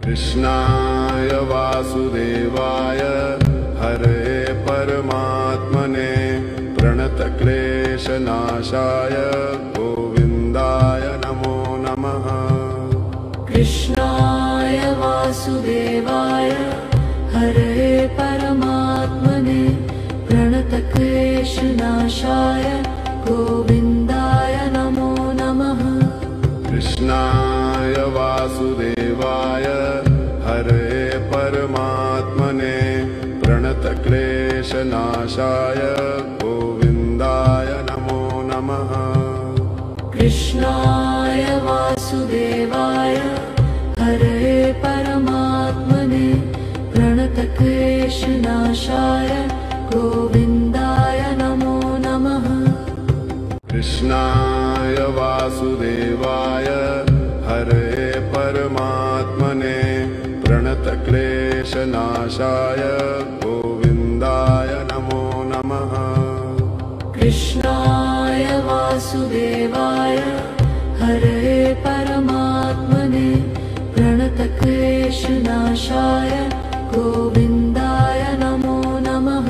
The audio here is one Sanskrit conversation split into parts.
कृष्णाय वासुदेवाय हरे परमात्मने प्रणतक्लेशनाशाय गोविन्दाय नमो नमः। कृष्णाय वासुदेवाय हरे परमात्मने प्रणतक्लेशनाशाय गोविन्दाय नमो नमः। कृष्णाय वासुदेवाय हरे परमात्मने प्रणतक्लेशनाशाय गोविन्दाय नमो नमः। कृष्णाय वासुदेवाय हरे परमात्मने प्रणतक्लेशनाशाय गोविन्दाय नमो नमः। कृष्णाय वासुदेवाय हरे परमात्मने प्रणतक्लेशनाशाय गोविन्दाय नमो नमः। कृष्णाय वासुदेवाय हरे परमात्मने प्रणतक्लेशनाशाय गोविन्दाय नमो नमः।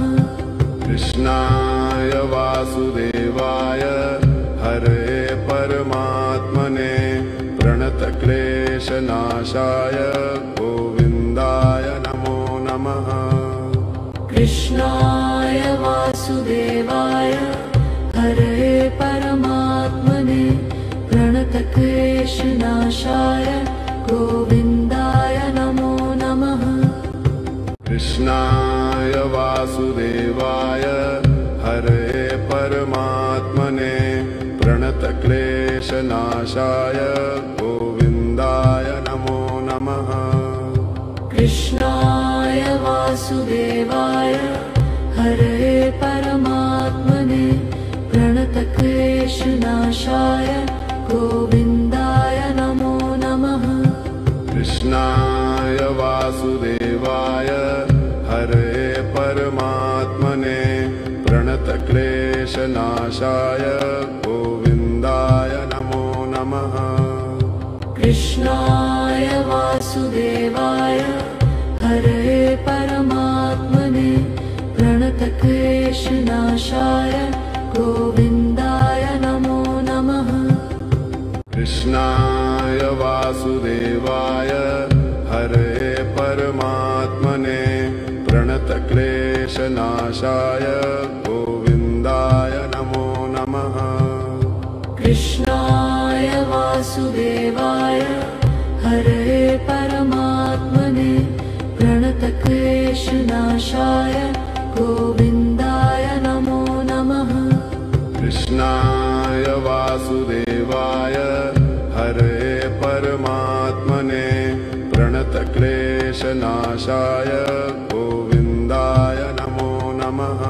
कृष्णाय वासुदेवाय हरे परमात्मने प्रणतक्लेशनाशाय गोविन्दाय नमो नमः। कृष्णाय वासुदेवाय हरे परमात्मने प्रणतक्लेशनाशाय गोविन्दाय नमो नमः। कृष्णाय वासुदेवाय हरे परमात्मने प्रणतक्लेशनाशाय गोविन्दाय नमो नमः। कृष्णाय वासुदेवाय हरे परमात्मने प्रणतक्लेशनाशाय गोविन्दाय नमो नमः। कृष्णाय वासुदेवाय हरे परमात्मने प्रणतक्लेशनाशाय गोविन्दाय नमो नमः। कृष्णाय वासुदेवाय हरे परमात्मने प्रणतक्लेशनाशाय गोविन्दाय नमो नमः। कृष्णाय वासुदेवाय हरे परमात्मने प्रणतक्लेशनाशाय गोविन्दाय नमो नमः। कृष्णाय वासुदेवाय हरे परमात्मने प्रणतक्लेशनाशाय गोविन्दाय नमो नमः। कृष्णाय वासुदेवाय हरे परमात्मने प्रणतक्लेशनाशाय गोविन्दाय नमो नमः।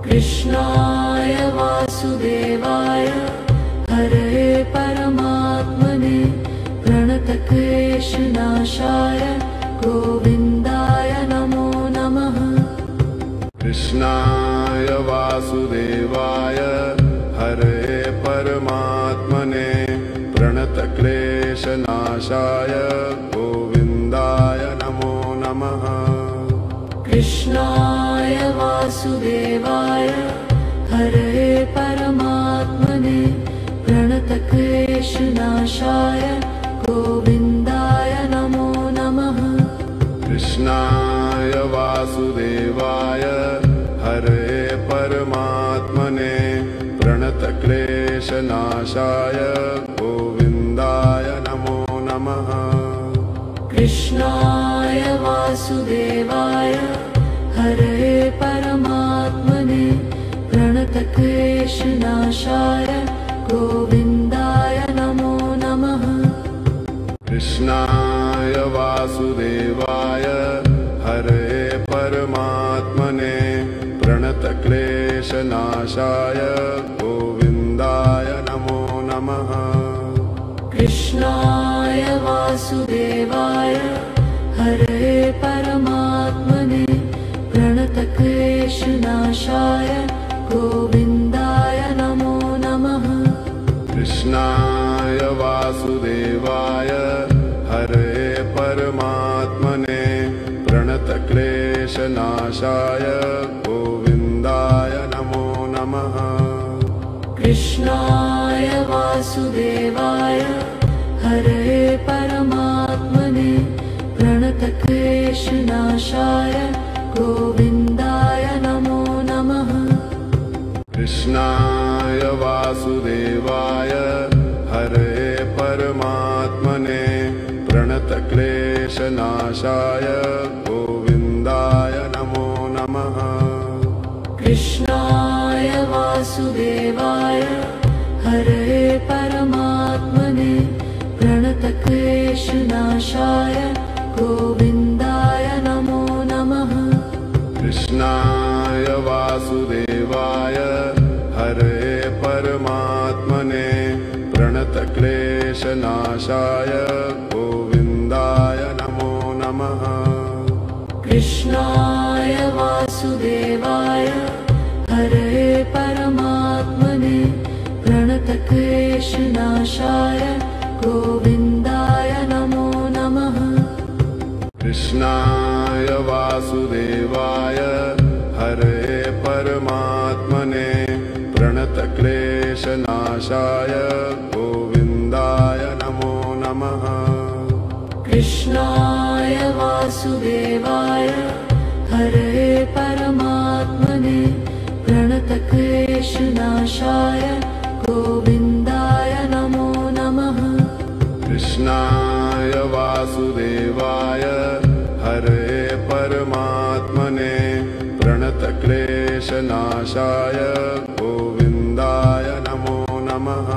कृष्णाय वासुदेवाय हरे परमात्मने प्रणतक्लेशनाशाय गोविन्दाय नमो नमः। कृष्णाय वासुदेवाय हरे परमात्मने प्रणतक्लेशनाशाय गोविन्दाय नमो नमः। कृष्णाय वासुदेवाय हरे परमात्मने प्रणतक्लेशनाशाय गोविन्दाय नमो नमः। कृष्णाय वासुदेवाय हरे परमात्मने प्रणतक्लेशनाशाय गोविन्दाय नमो नमः। कृष्णाय वासुदेवाय हरे परमात्मने प्रणतक्लेशनाशाय गोविन्दाय नमो नमः। कृष्णाय वासुदेवाय हरे परमात्मने प्रणतक्लेशनाशाय गोविन्दाय नमो नमः। कृष्णाय वासुदेवाय हरे परमात्मने प्रणतक्लेशनाशाय गोविन्दाय नमो नमः। कृष्णाय वासुदेवाय हरे परमात्मने कृष्णनाशाय गोविन्दाय नमो नमः। कृष्णाय वासुदेवाय हरे परमात्मने प्रणतक्लेशनाशाय गोविन्दाय नमो नमः। कृष्णाय वासुदेवाय हरे परमात्मने प्रणतक्लेशनाशाय गोविन्दाय नमो नमः। कृष्णाय वासुदेवाय हरे परमात्मने प्रणतक्लेशनाशाय गोविन्दाय नमो नमः। कृष्णाय वासुदेवाय हरे परमात्मने प्रणतक्लेशनाशाय गोविन्दाय नमो नमः। कृष्णाय वासुदेवाय हरे परमात्मने प्रणतक्लेशनाशाय गोविन्दाय नमो नमः। कृष्णाय वासुदेवाय हरे परमात्मने प्रणतक्लेशनाशाय गोविन्दाय नमो नमः। कृष्णाय वासुदेवाय हरे परमात्मने प्रणतक्लेशनाशाय गोविन्दाय नमो नमः। कृष्णाय वासुदेवाय हरे परमात्मने प्रणतक्लेशनाशाय गोविन्दाय नमो नमः।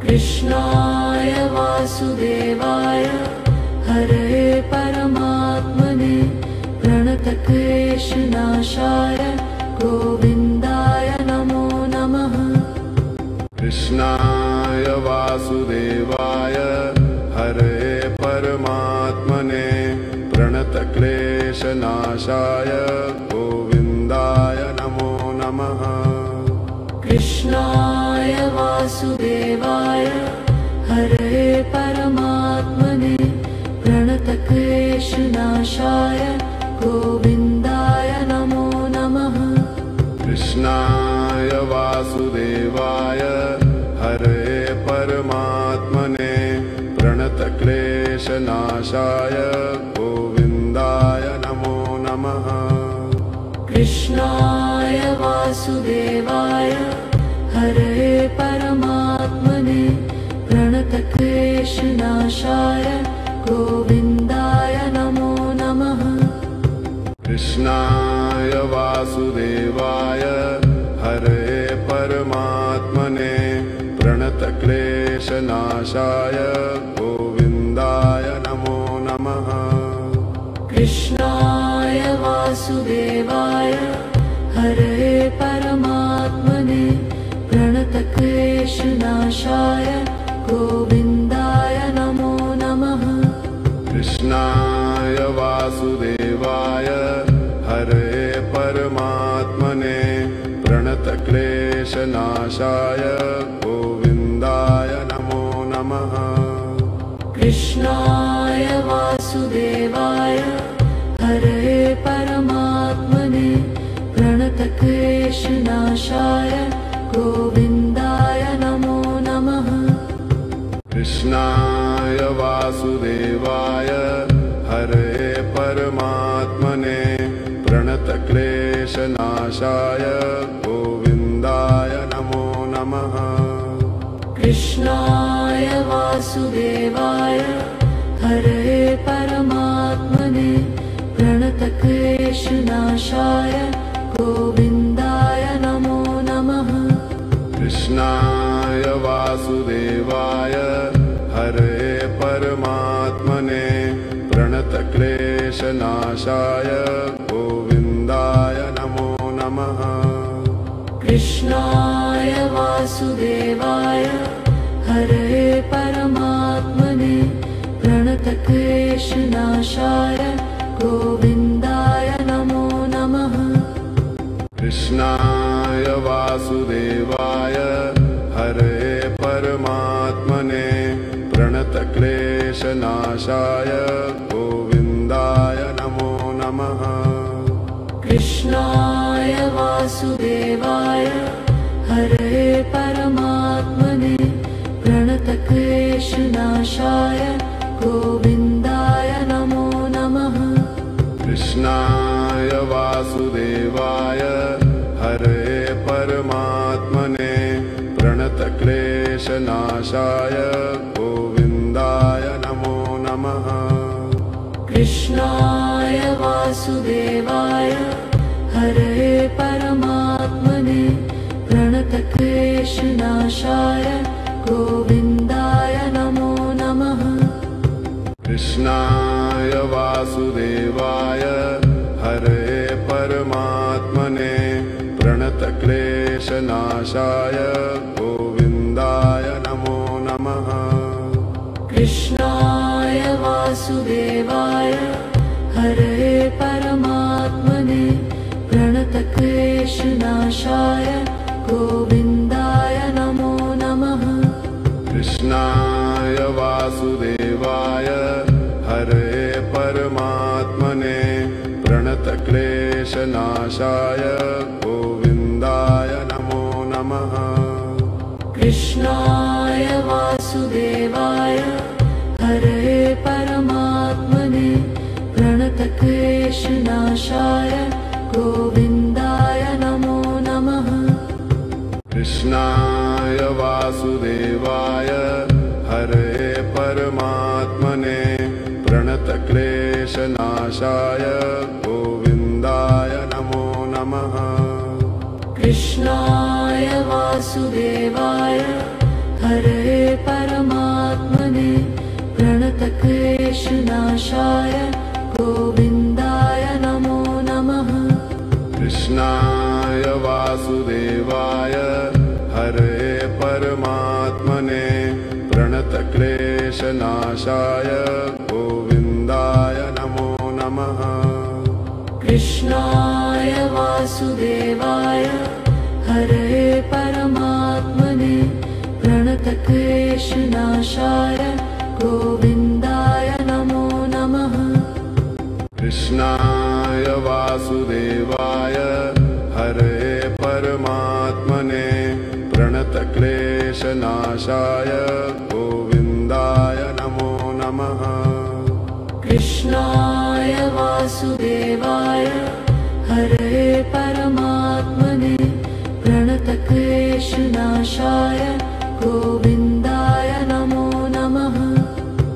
कृष्णाय वासुदेवाय हरे परमात्मने प्रणतक्लेशनाशाय गोविन्दाय नमो नमः। कृष्णाय वासुदेवाय हरे परमात्मने प्रणतक्लेशनाशाय गोविन्दाय नमो नमः। कृष्णाय वासुदेवाय हरे परमात्मने प्रणतक्लेशनाशाय गोविन्दाय नमो नमः। कृष्णाय वासुदेवाय हरे परमात्मने प्रणतक्लेशनाशाय गोविन्दाय नमो नमः। कृष्णाय वासुदेवाय हरे परमात्मने प्रणतक्लेशनाशाय गोविन्दाय नमो नमः। कृष्णाय वासुदेवाय हरे परमात्मने प्रणतक्लेशनाशाय गोविन्दाय नमो नमः। कृष्णाय वासुदेवाय हरे परमात्मने प्रणतक्लेशनाशाय गोविन्दाय नमो नमः। कृष्णाय वासुदेवाय हरे परमात्मने प्रणतक्लेशनाशाय गोविन्दाय नमो नमः। कृष्णाय वासुदेवाय हरे परमात्मने प्रणतक्लेशनाशाय गोविन्दाय नमो नमः। कृष्णाय वासुदेवाय हरे परमात्मने प्रणतक्लेशनाशाय गोविन्दाय नमो नमः। कृष्णाय वासुदेवाय हरे परमात्मने प्रणतक्लेशनाशाय गोविन्दाय नमो नमः। कृष्णाय वासुदेवाय हरे परमात्मने प्रणतक्लेशनाशाय गोविन्दाय नमो नमः। कृष्णाय वासुदेवाय हरे परमात्मने प्रणतक्लेशनाशाय गोविन्दाय नमो नमः। कृष्णाय वासुदेवाय हरे परमात्मने प्रणतक्लेशनाशाय गोविन्दाय नमो नमः। कृष्णाय वासुदेवाय हरे परमात्मने प्रणतक्लेशनाशाय गोविन्दाय नमो नमः। कृष्णाय वासुदेवाय हरे परमात्मने प्रणतक्लेशनाशाय गोविन्दाय नमो नमः। कृष्णाय वासुदेवाय हरे परमात्मने प्रणतक्लेशनाशाय गोविन्दाय नमो नमः। कृष्णाय वासुदेवाय हरे परमात्मने प्रणतक्लेशनाशाय गोविन्दाय नमो नमः। कृष्णाय वासुदेवाय हरे परमात्मने प्रणतक्लेशनाशाय गोविन्दाय नमो नमः। कृष्णाय वासुदेवाय हरे परमात्मने प्रणतक्लेशनाशाय गोविन्दाय नमो नमः। कृष्णाय वासुदेवाय हरे परमात्मने प्रणतक्लेशनाशाय गोविन्दाय नमो नमः। कृष्णाय वासुदेवाय हरे परमात्मने प्रणतक्लेशनाशाय गोविन्दाय नमो नमः। कृष्णाय वासुदेवाय हरे परमात्मने प्रणतक्लेशनाशाय गोविन्दाय नमो नमः। कृष्णाय वासुदेवाय हरे परमात्मने प्रणतक्लेशनाशाय गोविन्दाय नमो नमः। कृष्णाय वासुदेवाय हरे परमात्मने प्रणतक्लेशनाशाय गोविन्दाय नमो नमः। कृष्णाय वासुदेवाय हरे परमात्मने प्रणतक्लेशनाशाय गोविन्दाय नमो नमः। कृष्णाय वासुदेवाय हरे परमात्मने प्रणतक्लेशनाशाय गोविन्दाय नमो नमः।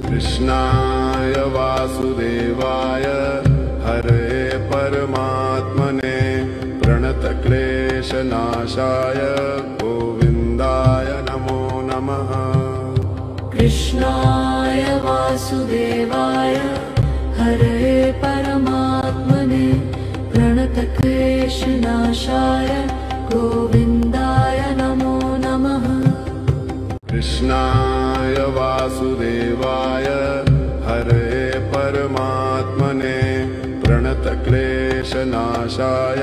कृष्णाय वासुदेवाय हरे परमात्मने प्रणतक्लेशनाशाय गोविन्दाय नमो नमः। कृष्णाय वासुदेवाय हरे परमात्मने प्रणतक्लेशनाशाय गोविन्दाय नमो नमः। कृष्णाय वासुदेवाय हरे परमात्मने प्रणतक्लेशनाशाय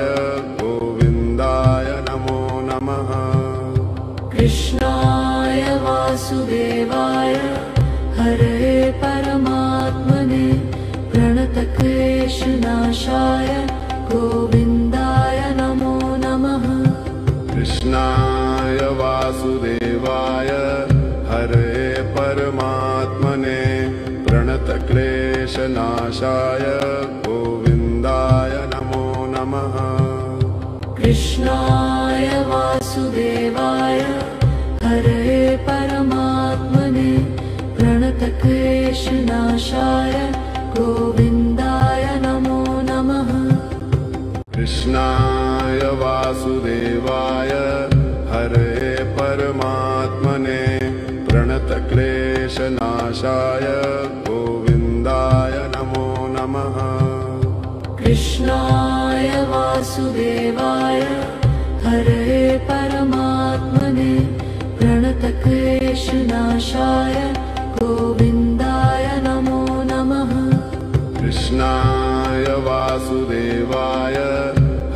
गोविन्दाय नमो नमः। कृष्णाय वासुदेवाय हरे परमात्मने प्रणतक्लेशनाशाय गोविन्दाय नमो नमः। कृष्णाय वासुदेवाय हरे परमात्मने प्रणतक्लेशनाशाय गोविन्दाय नमो नमः। कृष्णाय वासुदेवाय हरे परमात्मने प्रणतक्लेशनाशाय गोविन्दाय नमो नमः। कृष्णाय वासुदेवाय हरे परमात्मने प्रणतक्लेशनाशाय गोविन्दाय नमो नमः। कृष्णाय वासुदेवाय हरे परमात्मने प्रणतक्लेशनाशाय गोविन्दाय नमो नमः। कृष्णाय वासुदेवाय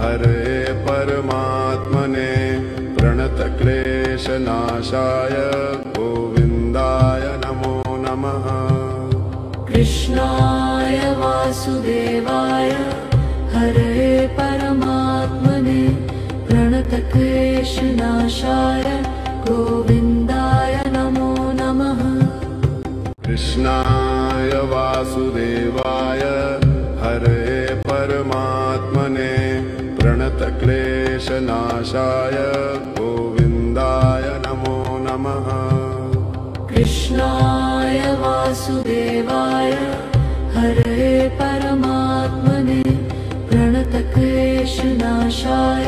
हरे परमात्मने प्रणतक्लेशनाशाय गोविन्दाय नमो नमः। कृष्णाय वासुदेवाय हरे परमात्मने प्रणतक्लेशनाशाय गोविन्दाय नमो नमः। कृष्णाय वासुदेवाय हरे परमात्मने प्रणतक्लेशनाशाय गोविन्दाय नमो नमः। कृष्णाय वासुदेवाय हरे परमात्मने प्रणतक्लेशनाशाय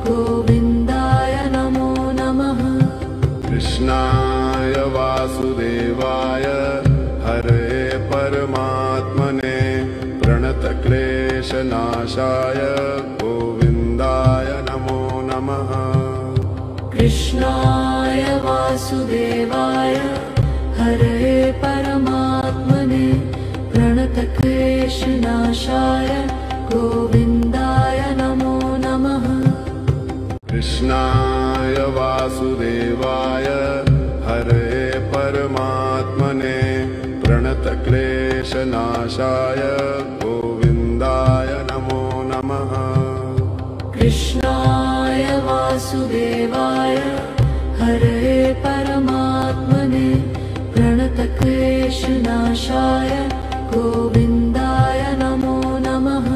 गोविन्दाय नमो नमः। कृष्णाय वासुदेवाय हरे परमात्मने प्रणतक्लेशनाशाय गोविन्दाय नमो नमः। कृष्णाय वासुदेवाय हरे परमात्मने प्रणतक्लेशनाशाय गोविन्दाय नमो नमः। कृष्णाय वासुदेवाय हरे परमात्मने प्रणतक्लेशनाशाय गोविन्दाय नमो नमः। कृष्णाय वासुदेवाय हरे परमात्मने प्रणतक्लेशनाशाय गोविन्दाय नमो नमः।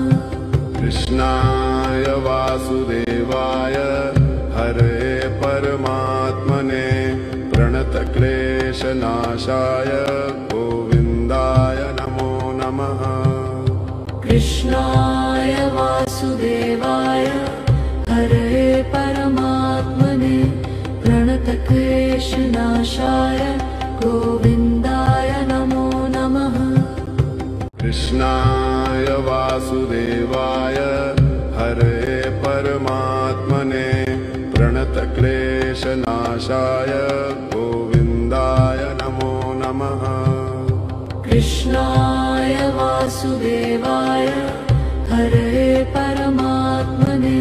कृष्णाय वासुदेवाय हरे परमात्मने प्रणतक्लेशनाशाय गोविन्दाय नमो नमः। कृष्णाय वासुदेवाय हरे परमात्मने प्रणतक्लेशनाशाय गोविन्दाय नमो नमः। कृष्णाय वासुदेवाय हरे परमात्मने प्रणतक्लेशनाशाय गोविन्दाय नमो नमः। कृष्णाय वासुदेवाय हरे परमात्मने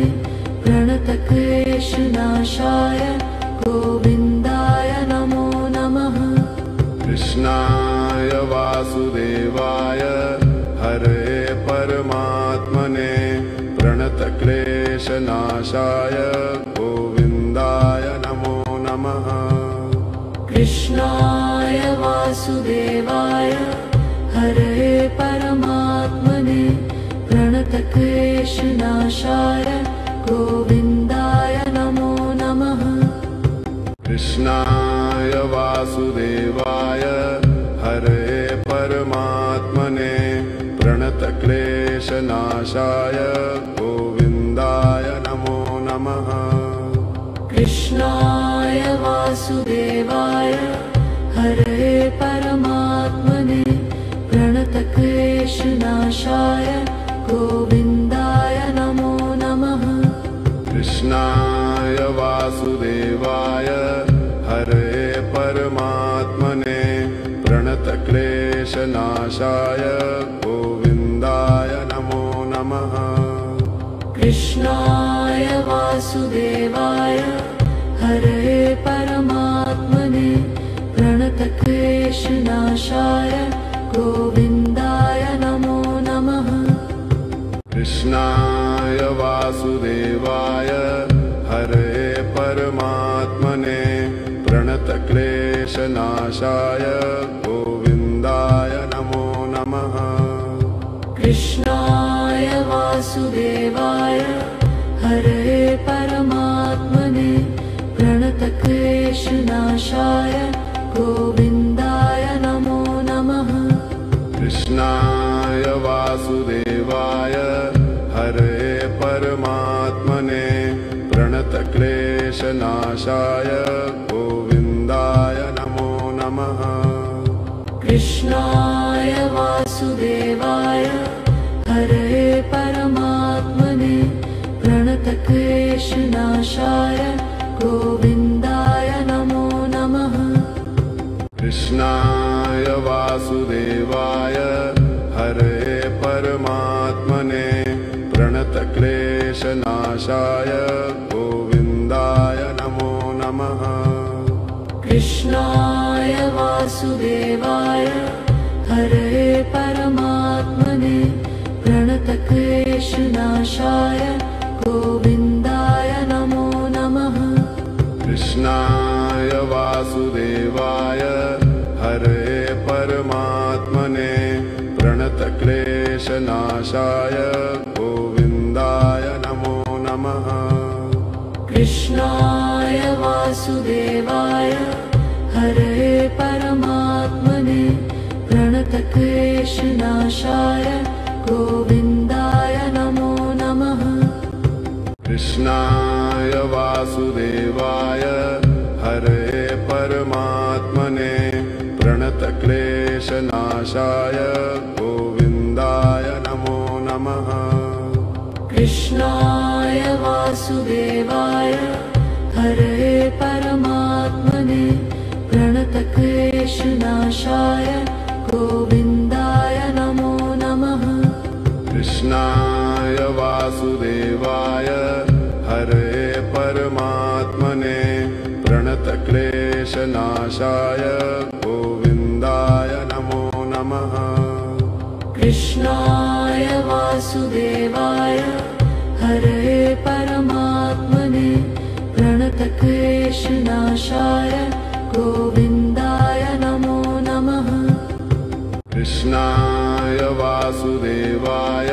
प्रणतक्लेशनाशाय गोविन्दाय नमो नमः। कृष्णाय वासुदेवाय हरे परमात्मने प्रणतक्लेशनाशाय गोविन्दाय नमो नमः। कृष्णाय वासुदेवाय हरे परमात्मने प्रणतक्लेशनाशाय गोविन्दाय नमो नमः। कृष्णाय वासुदेवाय हरे परमात्मने प्रणतक्लेशनाशाय गोविन्दाय नमो नमः। कृष्णाय वासुदेवाय हरे परमात्मने प्रणतक्लेशनाशाय गोविन्दाय नमो नमः। कृष्णाय वासुदेवाय हरे परमात्मने प्रणतक्लेशनाशाय गोविन्दाय नमो नमः। कृष्णाय वासुदेवाय हरे परमात्मने प्रणतक्लेशनाशाय गोविन्दाय नमो नमः। कृष्णाय वासुदेवाय हरे परमात्मने प्रणतक्लेशनाशाय गोविन्दाय नमो नमः। कृष्णाय वासुदेवाय हरे परमात्मने प्रणतक्लेशनाशाय गोविन्दाय नमो नमः। कृष्णाय वासुदेवाय हरे परमात्मने प्रणतक्लेशनाशाय गोविन्दाय नमो नमः। कृष्णाय वासुदेवाय हरे परमात्मने प्रणतक्लेशनाशाय गोविन्दाय नमो नमः। कृष्णाय वासुदेवाय हरे परमात्मने प्रणतक्लेशनाशाय गोविन्दाय नमो नमः। कृष्णाय वासुदेवाय हरे परमात्मने प्रणतक्लेशनाशाय प्रणतक्लेशनाशाय गोविन्दाय नमो नमः। कृष्णाय वासुदेवाय हरे परमात्मने प्रणतक्लेशनाशाय गोविन्दाय नमो नमः। कृष्णाय वासुदेवाय हरे परमात्मने प्रणतक्लेशनाशाय गोविन्दाय नमो नमः। कृष्णाय वासुदेवाय हरे परमात्मने प्रणतक्लेशनाशाय गोविन्दाय नमो नमः। कृष्णाय वासुदेवाय हरे परमात्मने प्रणतक्लेशनाशाय गोविन्दाय नमो नमः। कृष्णाय वासुदेवाय हरे परमात्मने प्रणतक्लेशनाशाय गोविन्दाय नमो नमः। कृष्णाय वासुदेवाय हरे परमात्मने प्रणतक्लेशनाशाय गोविन्दाय नमो नमः। कृष्णाय वासुदेवाय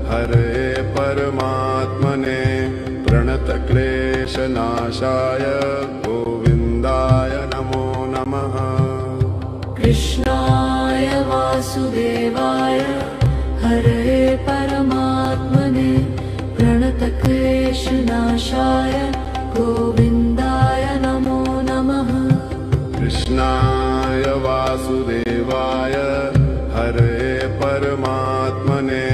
हरे परमात्मने प्रणतक्लेशनाशाय गोविन्दाय नमो नमः। कृष्णाय वासुदेवाय हरे परमात्मने प्रणतक्लेशनाशाय गोविन्दाय नमो नमः। कृष्णाय वासुदेवाय हरे परमात्मने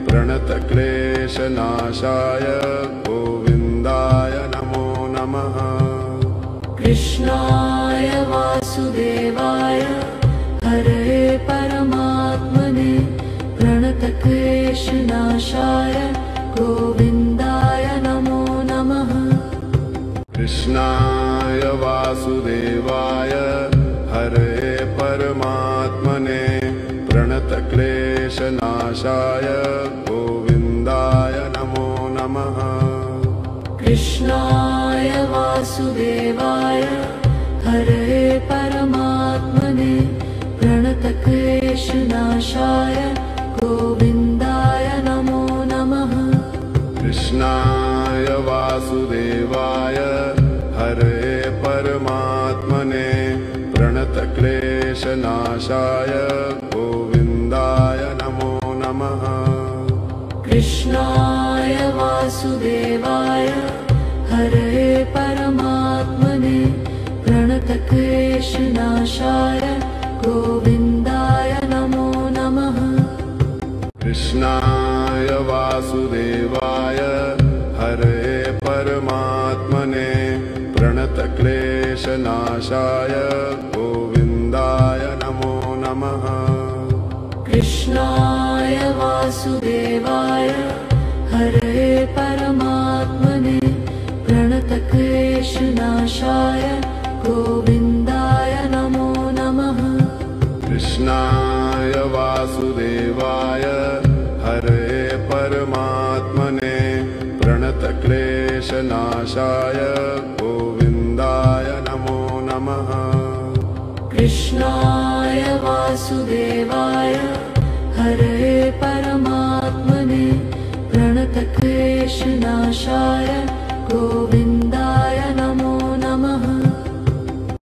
प्रणतक्लेशनाशाय गोविन्दाय नमो नमः। कृष्णाय वासुदेवाय हरे परमात्मने प्रणतक्लेशनाशाय गोविन्दाय नमो नमः। कृष्णाय वासुदेवाय हरे परमात्मने प्रणतक्लेशनाशाय गोविन्दाय नमो नमः। कृष्णाय वासुदेवाय हरे परमात्मने प्रणतक्लेशनाशाय गोविन्दाय नमो नमः। कृष्णाय वासुदेवाय हरे परमात्मने प्रणतक्लेशनाशाय गोविन्दाय नमो नमः। कृष्णाय वासुदेवाय हरे परमात्मने प्रणतक्लेशनाशाय गोविन्दाय नमो नमः। कृष्णाय वासुदेवाय हरे परमात्मने प्रणतक्लेशनाशाय गोविन्दाय नमो नमः। कृष्णाय वासुदेवाय हरे परमात्मने प्रणतक्लेशनाशाय गोविन्दाय नमो नमः। कृष्णाय वासुदेवाय हरे परमात्मने प्रणतक्लेशनाशाय गोविन्दाय नमो नमः। कृष्णाय वासुदेवाय हरे परमात्मने प्रणतक्लेशनाशाय गोविन्दाय